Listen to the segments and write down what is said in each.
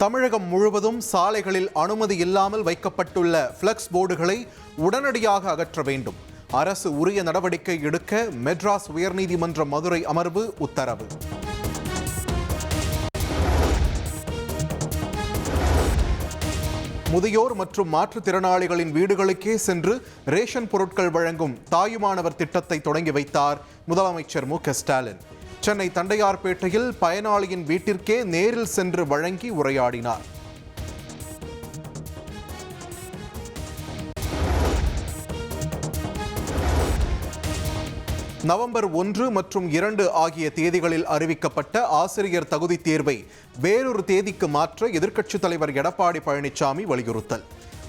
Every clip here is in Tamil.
தமிழகம் முழுவதும் சாலைகளில் அனுமதி இல்லாமல் வைக்கப்பட்டுள்ள ஃப்ளெக்ஸ் போர்டுகளை உடனடியாக அகற்ற வேண்டும். அரசு உரிய நடவடிக்கை எடுக்க மெட்ராஸ் உயர்நீதிமன்ற மதுரை அமர்வு உத்தரவு. முதியோர் மற்றும் மாற்றுத்திறனாளிகளின் வீடுகளுக்கே சென்று ரேஷன் பொருட்கள் வழங்கும் தாயுமானவர் திட்டத்தை தொடங்கி வைத்தார் முதலமைச்சர் மு.க.ஸ்டாலின். சென்னை தண்டையார்பேட்டையில் பயனாளியின் வீட்டிற்கே நேரில் சென்று வழங்கி உரையாடினார். நவம்பர் 1 மற்றும் 2 ஆகிய தேதிகளில் அறிவிக்கப்பட்ட ஆசிரியர் தகுதி தேர்வை வேறொரு தேதிக்கு மாற்ற எதிர்க்கட்சித் தலைவர் எடப்பாடி பழனிசாமி வலியுறுத்தல்.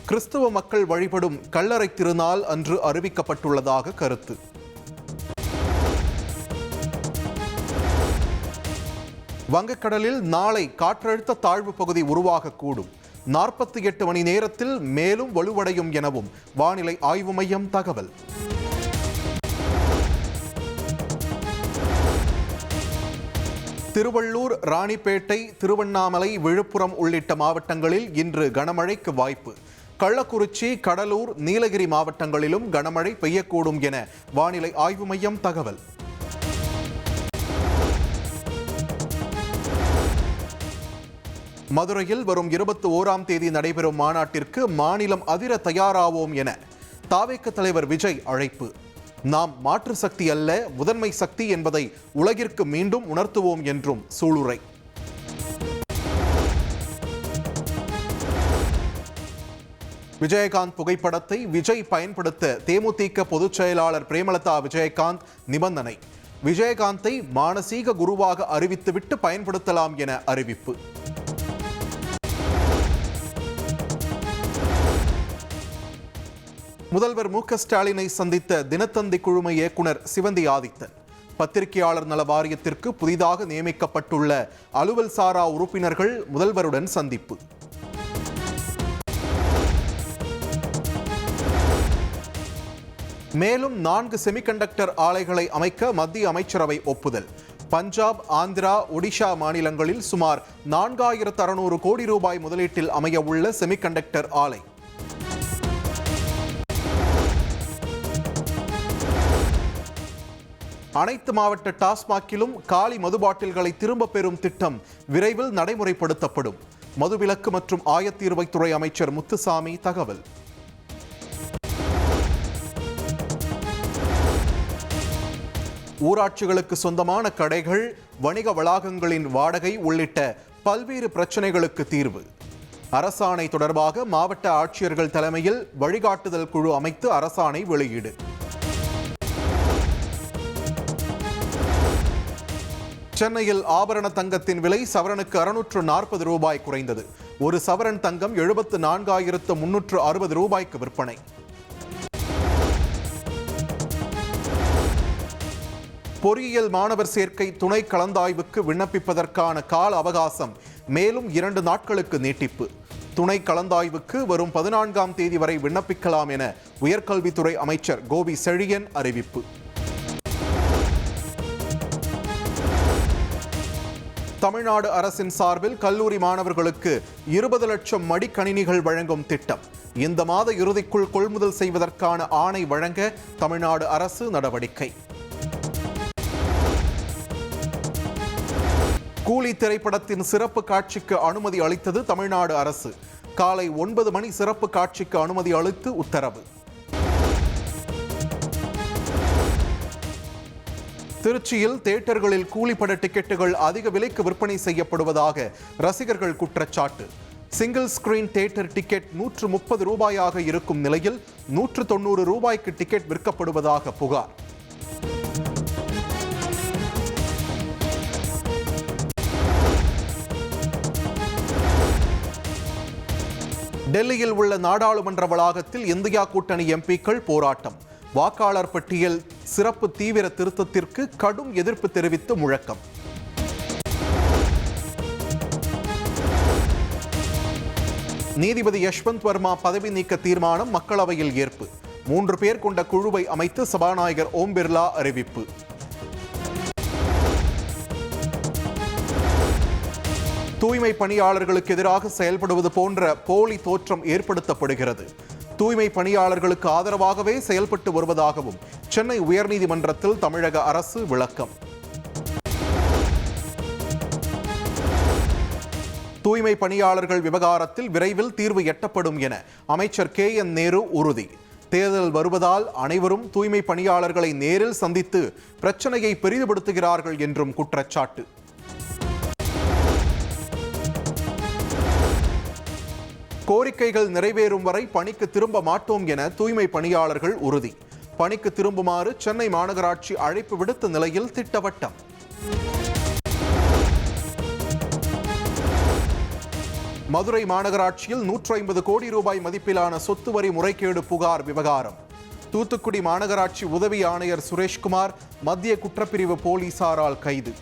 கிறிஸ்தவ மக்கள் வழிபடும் கல்லறை திருநாள் அன்று அறிவிக்கப்பட்டுள்ளதாக கருத்து. வங்கக்கடலில் நாளை காற்றழுத்த தாழ்வு பகுதி உருவாகக்கூடும். 48 மணி நேரத்தில் மேலும் வலுவடையும் எனவும் வானிலை ஆய்வு மையம் தகவல். திருவள்ளூர், ராணிப்பேட்டை, திருவண்ணாமலை, விழுப்புரம் உள்ளிட்ட மாவட்டங்களில் இன்று கனமழைக்கு வாய்ப்பு. கள்ளக்குறிச்சி, கடலூர், நீலகிரி மாவட்டங்களிலும் கனமழை பெய்யக்கூடும் என வானிலை ஆய்வு மையம் தகவல். மதுரையில் வரும் 21ஆம் தேதி நடைபெறும் மாநாட்டிற்கு மாநிலம் அதிர தயாராவோம் என தாவேக தலைவர் விஜய் அழைப்பு. நாம் மாற்று சக்தி அல்ல, முதன்மை சக்தி என்பதை உலகிற்கு மீண்டும் உணர்த்துவோம் என்றும் சூளுரை. விஜயகாந்த் புகைப்படத்தை விஜய் பயன்படுத்த தேமுதிக பொதுச் செயலாளர் பிரேமலதா விஜயகாந்த் நிபந்தனை. விஜயகாந்தை மானசீக குருவாக அறிவித்துவிட்டு பயன்படுத்தலாம் என அறிவிப்பு. முதல்வர் மு.க.ஸ்டாலினை சந்தித்த தினத்தந்தி குழும இயக்குனர் சிவந்தி ஆதித்தன். பத்திரிகையாளர் நல வாரியத்திற்கு புதிதாக நியமிக்கப்பட்டுள்ள அலுவல் சாரா உறுப்பினர்கள் முதல்வருடன் சந்திப்பு. மேலும் 4 செமிகண்டக்டர் ஆலைகளை அமைக்க மத்திய அமைச்சரவை ஒப்புதல். பஞ்சாப், ஆந்திரா, ஒடிஷா மாநிலங்களில் சுமார் 4600 கோடி ரூபாய் முதலீட்டில் அமைய உள்ள செமிகண்டக்டர் ஆலை. அனைத்து மாவட்ட டாஸ்மாகிலும் காலி மது பாட்டில்களை திரும்ப பெறும் திட்டம் விரைவில் நடைமுறைப்படுத்தப்படும். மதுவிலக்கு மற்றும் ஆயத்தீர்வைத்துறை அமைச்சர் முத்துசாமி தகவல். ஊராட்சிகளுக்கு சொந்தமான கடைகள், வணிக வளாகங்களின் வாடகை உள்ளிட்ட பல்வேறு பிரச்சனைகளுக்கு தீர்வு. அரசாணை தொடர்பாக மாவட்ட ஆட்சியர்கள் தலைமையில் வழிகாட்டுதல் குழு அமைத்து அரசாணை வெளியீடு. சென்னையில் ஆபரண தங்கத்தின் விலை சவரனுக்கு 640 ரூபாய் குறைந்தது. ஒரு சவரன் தங்கம் 74,360 ரூபாய்க்கு விற்பனை. பொறியியல் மாணவர் சேர்க்கை துணை கலந்தாய்வுக்கு விண்ணப்பிப்பதற்கான கால அவகாசம் மேலும் 2 நாட்களுக்கு நீட்டிப்பு. துணை கலந்தாய்வுக்கு வரும் 14ஆம் தேதி வரை விண்ணப்பிக்கலாம் என உயர்கல்வித்துறை அமைச்சர் கோவி செழியன் அறிவிப்பு. தமிழ்நாடு அரசின் சார்பில் கல்லூரி மாணவர்களுக்கு 20 லட்சம் மடிக்கணினிகள் வழங்கும் திட்டம். இந்த மாத இறுதிக்குள் கொள்முதல் செய்வதற்கான ஆணை வழங்க தமிழ்நாடு அரசு நடவடிக்கை. கூலி திரைப்படத்தின் சிறப்பு காட்சிக்கு அனுமதி அளித்தது தமிழ்நாடு அரசு. காலை 9 மணி சிறப்பு காட்சிக்கு அனுமதி அளித்து உத்தரவு. திருச்சியில் தியேட்டர்களில் கூலிப்பட டிக்கெட்டுகள் அதிக விலைக்கு விற்பனை செய்யப்படுவதாக ரசிகர்கள் குற்றச்சாட்டு. சிங்கிள் ஸ்கிரீன் தியேட்டர் டிக்கெட் 130 ரூபாயாக இருக்கும் நிலையில் 190 ரூபாய்க்கு டிக்கெட் விற்கப்படுவதாக புகார். டெல்லியில் உள்ள நாடாளுமன்ற வளாகத்தில் இந்தியா கூட்டணி எம்பிக்கள் போராட்டம். வாக்காளர் பட்டியல் சிறப்பு தீவிர திருத்தத்திற்கு கடும் எதிர்ப்பு தெரிவித்து முழக்கம். நீதிபதி யஷ்வந்த் வர்மா பதவி நீக்க தீர்மானம் மக்களவையில் ஏற்பு. 3 பேர் கொண்ட குழுவை அமைத்து சபாநாயகர் ஓம் பிர்லா அறிவிப்பு. தூய்மை பணியாளர்களுக்கு எதிராக செயல்படுவது போன்ற போலி தோற்றம் ஏற்படுத்தப்படுகிறது. தூய்மை பணியாளர்களுக்கு ஆதரவாகவே செயல்பட்டு வருவதாகவும் சென்னை உயர்நீதிமன்றத்தில் தமிழக அரசு விளக்கம். தூய்மை பணியாளர்கள் விவகாரத்தில் விரைவில் தீர்வு எட்டப்படும் என அமைச்சர் KN நேரு உறுதி. தேர்தல் வருவதால் அனைவரும் தூய்மை பணியாளர்களை நேரில் சந்தித்து பிரச்சனையை பெரிதுபடுத்துகிறார்கள் என்றும் குற்றச்சாட்டு. கோரிக்கைகள் நிறைவேறும் வரை பணிக்கு திரும்ப மாட்டோம் என தூய்மை பணியாளர்கள் உறுதி. பணிக்கு திரும்புமாறு சென்னை மாநகராட்சி அழைப்பு விடுத்த நிலையில் திட்டவட்டம். மதுரை மாநகராட்சியில் 150 கோடி ரூபாய் மதிப்பிலான சொத்து வரி முறைகேடு புகார் விவகாரம். தூத்துக்குடி மாநகராட்சி உதவி ஆணையர் சுரேஷ்குமார் மத்திய குற்றப்பிரிவு போலீசாரால் கைது.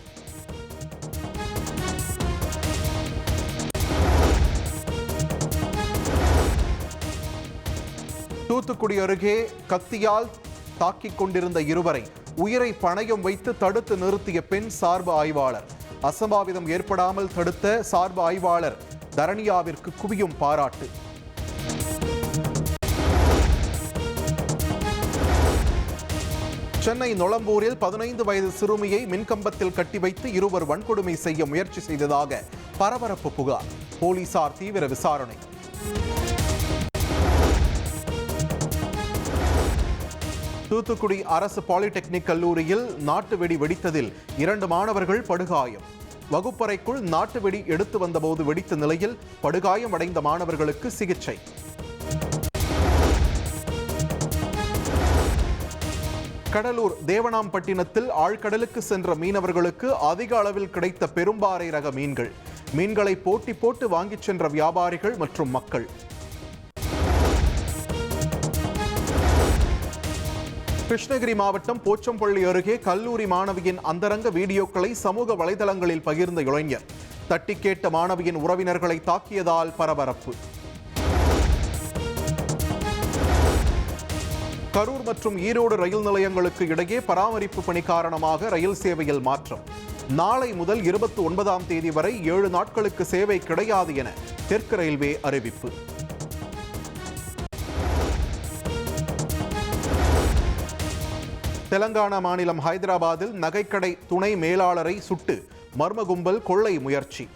தூத்துக்குடி அருகே கத்தியால் தாக்கிக் கொண்டிருந்த இருவரை உயிரை பணயம் வைத்து தடுத்து நிறுத்திய பெண் சார்பு ஆய்வாளர். அசம்பாவிதம் ஏற்படாமல் தடுத்த சார்பு ஆய்வாளர் தரணியாவிற்கு குவியும் பாராட்டு. சென்னை நொளம்பூரில் 15 வயது சிறுமியை மின்கம்பத்தில் கட்டி வைத்து இருவர் வன்கொடுமை செய்ய முயற்சி செய்ததாக பரபரப்பு புகார். போலீசார் தீவிர விசாரணை. தூத்துக்குடி அரசு பாலிடெக்னிக் கல்லூரியில் நாட்டு வெடி வெடித்ததில் 2 மாணவர்கள் படுகாயம். வகுப்பறைக்குள் நாட்டு வெடி எடுத்து வந்தபோது வெடித்த நிலையில் படுகாயம் அடைந்த மாணவர்களுக்கு சிகிச்சை. கடலூர் தேவனாம்பட்டினத்தில் ஆழ்கடலுக்கு சென்ற மீனவர்களுக்கு அதிக அளவில் கிடைத்த பெரும்பாறை ரக மீன்கள். மீன்களை போட்டி போட்டு வாங்கிச் சென்ற வியாபாரிகள் மற்றும் மக்கள். கிருஷ்ணகிரி மாவட்டம் போச்சம்பள்ளி அருகே கல்லூரி மாணவியின் அந்தரங்க வீடியோக்களை சமூக வலைதளங்களில் பகிர்ந்த இளைஞர். தட்டி கேட்ட மாணவியின் உறவினர்களை தாக்கியதால் பரபரப்பு. கரூர் மற்றும் ஈரோடு ரயில் நிலையங்களுக்கு இடையே பராமரிப்பு பணி காரணமாக ரயில் சேவையில் மாற்றம். நாளை முதல் 29ஆம் தேதி வரை 7 நாட்களுக்கு சேவை கிடையாது என தெற்கு ரயில்வே அறிவிப்பு. தெலங்கானா மாநிலம் ஹைதராபாத்தில் நகைக்கடை துணை மேலாளரை சுட்டு மர்ம கும்பல் கொள்ளை முயற்சி.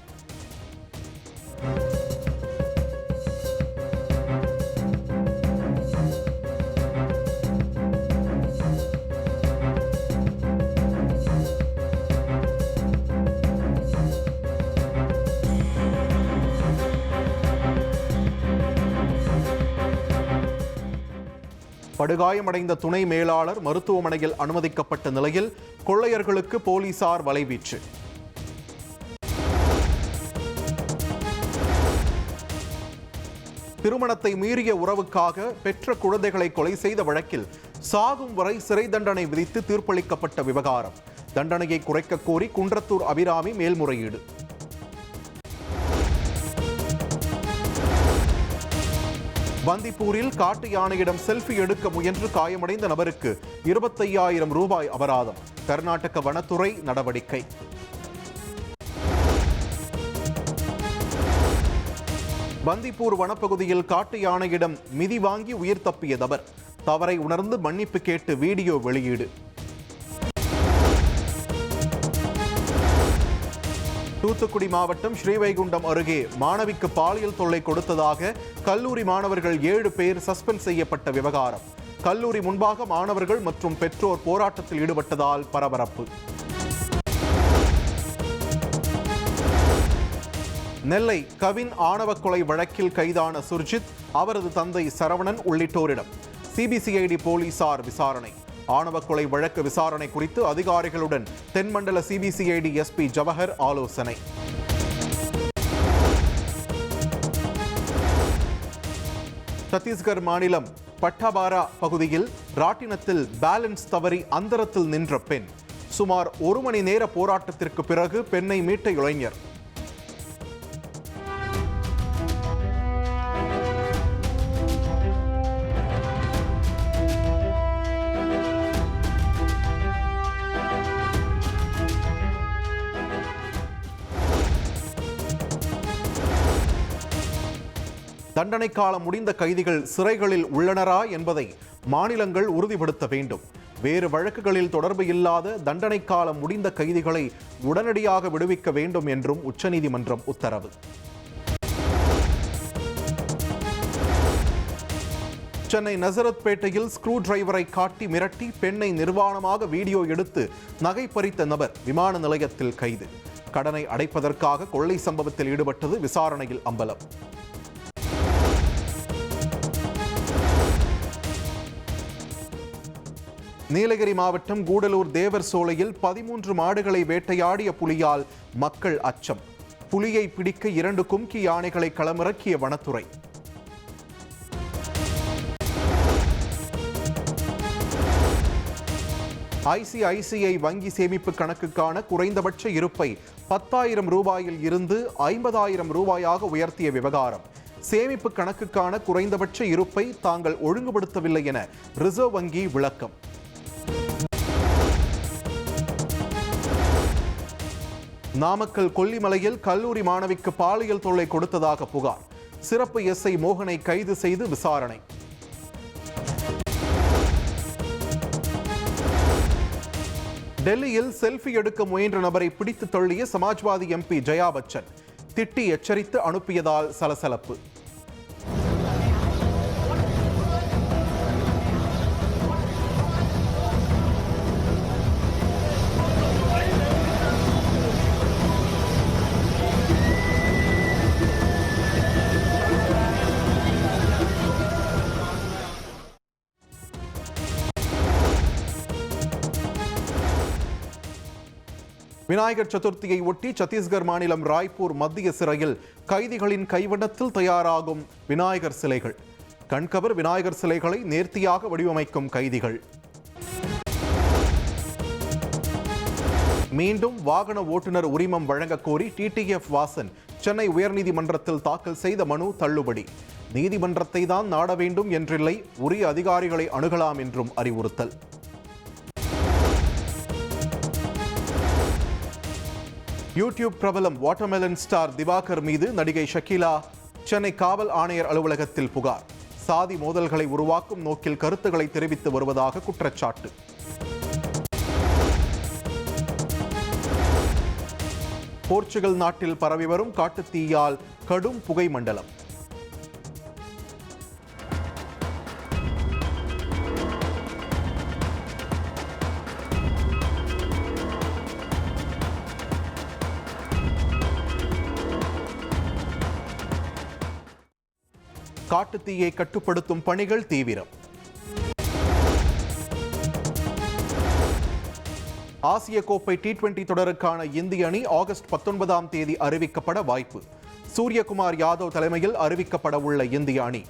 படுகாயமடைந்த துணை மேலாளர் மருத்துவமனையில் அனுமதிக்கப்பட்ட நிலையில் கொள்ளையர்களுக்கு போலீசார் வலைவீச்சு. திருமணத்தை மீறிய உறவுக்காக பெற்ற குழந்தைகளை கொலை செய்த வழக்கில் சாகும் வரை சிறை தண்டனை விதித்து தீர்ப்பளிக்கப்பட்ட விவகாரம். தண்டனையை குறைக்க கோரி குன்றத்தூர் அபிராமி மேல்முறையீடு. பந்திப்பூரில் காட்டு யானையிடம் செல்ஃபி எடுக்க முயன்று காயமடைந்த நபருக்கு 25,000 ரூபாய் அபராதம். கர்நாடக வனத்துறை நடவடிக்கை. பந்திப்பூர் வனப்பகுதியில் காட்டு யானையிடம் மிதி வாங்கி உயிர் தப்பிய நபர் தவறை உணர்ந்து மன்னிப்பு கேட்டு வீடியோ வெளியீடு. தூத்துக்குடி மாவட்டம் ஸ்ரீவைகுண்டம் அருகே மாணவிக்கு பாலியல் தொல்லை கொடுத்ததாக கல்லூரி மாணவர்கள் 7 பேர் சஸ்பெண்ட் செய்யப்பட்ட விவகாரம். கல்லூரி முன்பாக மாணவர்கள் மற்றும் பெற்றோர் போராட்டத்தில் ஈடுபட்டதால் பரபரப்பு. நெல்லை கவின் ஆணவ கொலை வழக்கில் கைதான சுர்ஜித், அவரது தந்தை சரவணன் உள்ளிட்டோரிடம் சிபிசிஐடி போலீசார் விசாரணை. ஆணவ கொலை வழக்கு விசாரணை குறித்து அதிகாரிகளுடன் தென்மண்டல சிபிசிஐடி எஸ்பி ஜவஹர் ஆலோசனை. சத்தீஸ்கர் மாநிலம் பட்டாபாரா பகுதியில் ராட்டினத்தில் பேலன்ஸ் தவறி அந்தரத்தில் நின்ற பெண். சுமார் 1 மணி நேர போராட்டத்திற்கு பிறகு பெண்ணை மீட்ட இளைஞர். தண்டனை காலம் முடிந்த கைதிகள் சிறைகளில் உள்ளனரா என்பதை மாநிலங்கள் உறுதிப்படுத்த வேண்டும். வேறு வழக்குகளில் தொடர்பு இல்லாத தண்டனை காலம் முடிந்த கைதிகளை உடனடியாக விடுவிக்க வேண்டும் என்றும் உச்சநீதிமன்றம் உத்தரவு. சென்னை நசரத்பேட்டையில் ஸ்க்ரூ டிரைவரை காட்டி மிரட்டி பெண்ணை நிர்வாணமாக வீடியோ எடுத்து நகை பறித்த நபர் விமான நிலையத்தில் கைது. கடனை அடைப்பதற்காக கொள்ளை சம்பவத்தில் ஈடுபட்டது விசாரணையில் அம்பலம். நீலகிரி மாவட்டம் கூடலூர் தேவர் சோலையில் 13 மாடுகளை வேட்டையாடிய புலியால் மக்கள் அச்சம். புலியை பிடிக்க 2 கும்கி யானைகளை களமிறக்கிய வனத்துறை. ஐசிஐசிஐ வங்கி சேமிப்பு கணக்குக்கான குறைந்தபட்ச இருப்பை 10,000 ரூபாயில் இருந்து 50,000 ரூபாயாக உயர்த்திய விவகாரம். சேமிப்பு கணக்குக்கான குறைந்தபட்ச இருப்பை தாங்கள் ஒழுங்குபடுத்தவில்லை என ரிசர்வ் வங்கி விளக்கம். நாமக்கல் கொல்லிமலையில் கல்லூரி மாணவிக்கு பாலியல் தொல்லை கொடுத்ததாக புகார். சிறப்பு எஸ்ஐ மோகனை கைது செய்து விசாரணை. டெல்லியில் செல்ஃபி எடுக்க முயன்ற நபரை பிடித்து தள்ளிய சமாஜ்வாதி எம்பி ஜெயா பச்சன் திட்டி எச்சரித்து அனுப்பியதால் சலசலப்பு. விநாயகர் சதுர்த்தியை ஒட்டி சத்தீஸ்கர் மாநிலம் ராய்ப்பூர் மத்திய சிறையில் கைதிகளின் கைவண்ணத்தில் தயாராகும் விநாயகர் சிலைகள். கண்கவர் விநாயகர் சிலைகளை நேர்த்தியாக வடிவமைக்கும் கைதிகள். மீண்டும் வாகன ஓட்டுநர் உரிமம் வழங்க கோரி டிடிஎஃப் வாசன் சென்னை உயர்நீதிமன்றத்தில் தாக்கல் செய்த மனு தள்ளுபடி. நீதிமன்றத்தை தான் நாட வேண்டும் என்றில்லை, உரிய அதிகாரிகளை அணுகலாம் என்றும் அறிவுறுத்தல். யூடியூப் பிரபலம் வாட்டர்மெலன் ஸ்டார் திவாகர் மீது நடிகை ஷக்கீலா சென்னை காவல் ஆணையர் அலுவலகத்தில் புகார். சாதி மோதல்களை உருவாக்கும் நோக்கில் கருத்துக்களை தெரிவித்து வருவதாக குற்றச்சாட்டு. போர்ச்சுகல் நாட்டில் பரவி வரும் காட்டுத்தீயால் கடும் புகை மண்டலம். காட்டுத்தீயை கட்டுப்படுத்தும் பணிகள் தீவிரம். ஆசிய கோப்பை T20 தொடருக்கான இந்திய அணி ஆகஸ்ட் 19ஆம் தேதி அறிவிக்கப்பட வாய்ப்பு. சூரியகுமார் யாதவ் தலைமையில் அறிவிக்கப்பட உள்ள இந்திய அணி.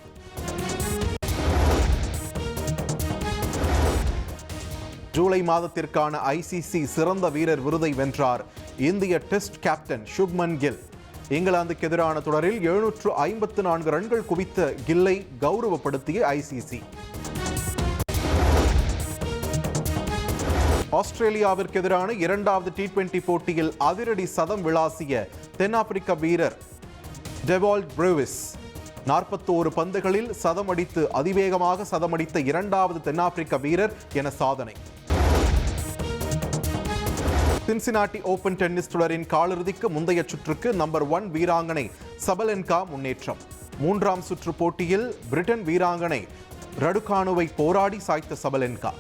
ஜூலை மாதத்திற்கான ICC சிறந்த வீரர் விருதை வென்றார் இந்திய டெஸ்ட் கேப்டன் சுப்மன் கில். இங்கிலாந்துக்கு எதிரான தொடரில் 754 ரன்கள் குவித்த கில்லை கௌரவப்படுத்திய ICC. ஆஸ்திரேலியாவிற்கு எதிரான 2வது T20 போட்டியில் அதிரடி சதம் விளாசிய தென்னாப்பிரிக்க வீரர் டெவால்ட் ப்ரூவிஸ் 41 பந்துகளில் சதமடித்து அதிவேகமாக சதமடித்த 2வது தென்னாப்பிரிக்க வீரர் என சாதனை. சின்சினாட்டி ஓபன் டென்னிஸ் தொடரின் காலிறுதிக்கு முந்தைய சுற்றுக்கு நம்பர் 1 வீராங்கனை சபலென்கா முன்னேற்றம். 3ஆம் சுற்று போட்டியில் பிரிட்டன் வீராங்கனை ரடுகானுவை போராடி சாய்த்த சபலென்கா.